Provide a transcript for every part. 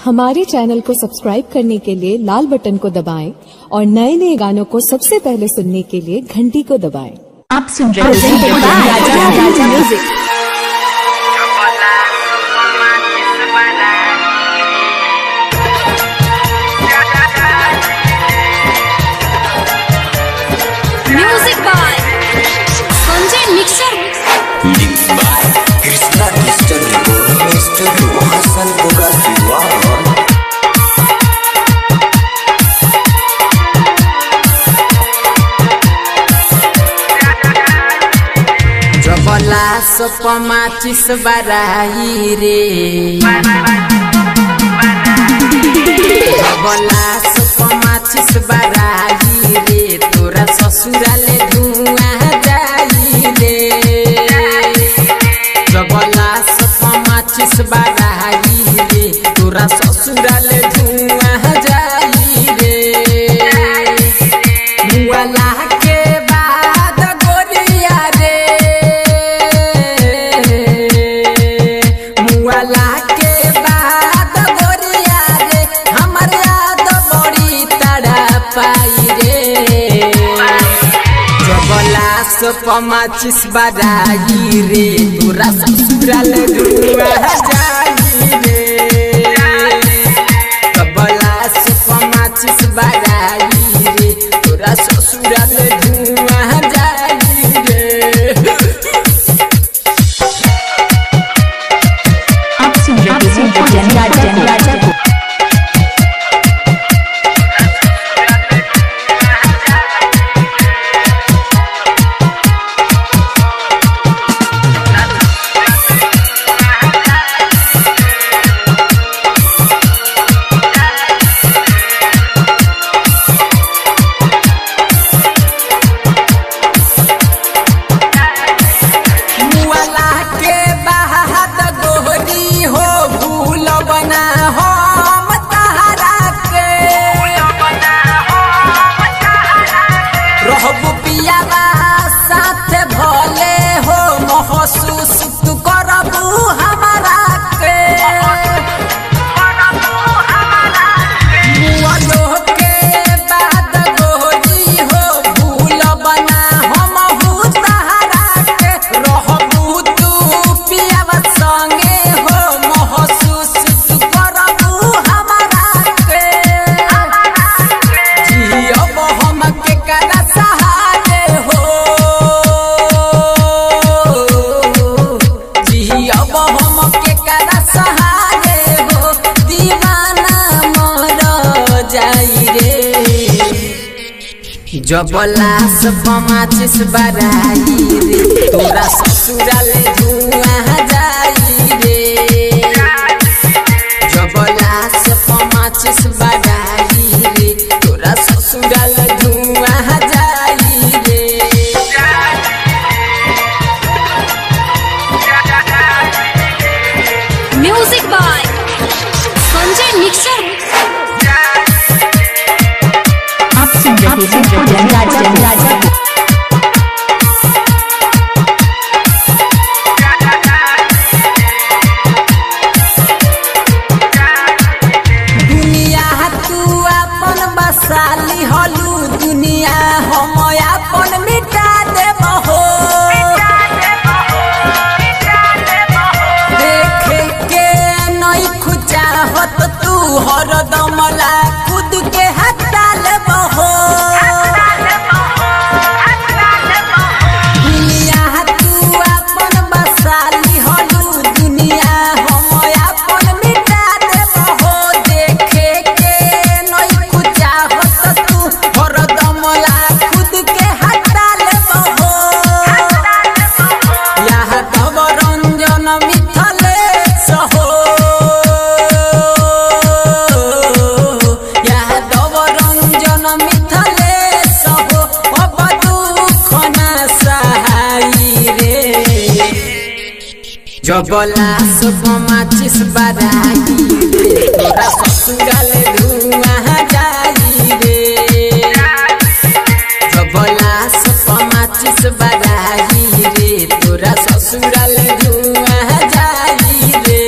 हमारे चैनल को सब्सक्राइब करने के लिए लाल बटन को दबाएं और नए नए गानों को सबसे पहले सुनने के लिए घंटी को दबाएं। आप सुन रहे हैं music. Music by Sanjay Mixer. Mixed by Krishna Studio Hasan Boga Siwan। जबला सपमा चिस बराई रे, जबला सपमा चिस बराई रे, तोरा ससुराले धुआं जाई रे। जबला सपमा चिस बराई रे, तोरा ससुराले धुआं जाई रे। मुआला के बाद गोरिया रे, मुआला के बाद गोरिया रे, हमर याद बड़ी तड़पाई रे। जबला सपमा चिस बराई रे, तोरा ससुराल धुआं जाई रे। जबला सपमा चिस बराई रे, तोरा ससुराल धुआं जाई रे। आप सुन रहे हैं राजा को। मुआला के बाद गोरी हो भूल बना हम तहरा के, रहबू पियावा साथ भले हो, महसूस तू करबू हमारा के। मुआलो के बाद गोरी हो भूल बना हम तहरा के, रहबू तू पियावा संगे हो, महसूस तू करबू हमारा के। जियब हम के करा सहारे हो, जियब हम के करा सहारे हो, दीवाना मर जाई रे। जबला सपमा चिस बराई रे, तोरा ससुराल धुआं जाई रे। जबला सपमा चिस बराई रे, तोरा ससुराल धुआं जाई रे। Music by Sanjay Mixer. आप सुन रहे हैं राजा को। दुनिया तू अपन बसाली हलू, दुनिया हम अपन मिटा देब हो। देखे के नहीं खुचाहत तू हरदम ला खुद के हटा लेब हो। दुनिया तू अपन बसाली हलू, दुनिया हम अपन मिटा देब हो। देखे के नहीं खुचाहत तू हरदम ला खुद के हटा लेब हो। यादव रंजन मिथलेश हो, यादव रंजन मिथलेश हो, अब दुख ना सहाई रे। जबला सपमा चिस बराई रे, तोरा ससुराल धुआं जाई रे। जबला सपमा चिस बराई रे, तोरा ससुराल धुआं जाई रे।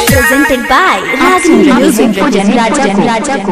Presented by आप सुन रहे हैं राजा को।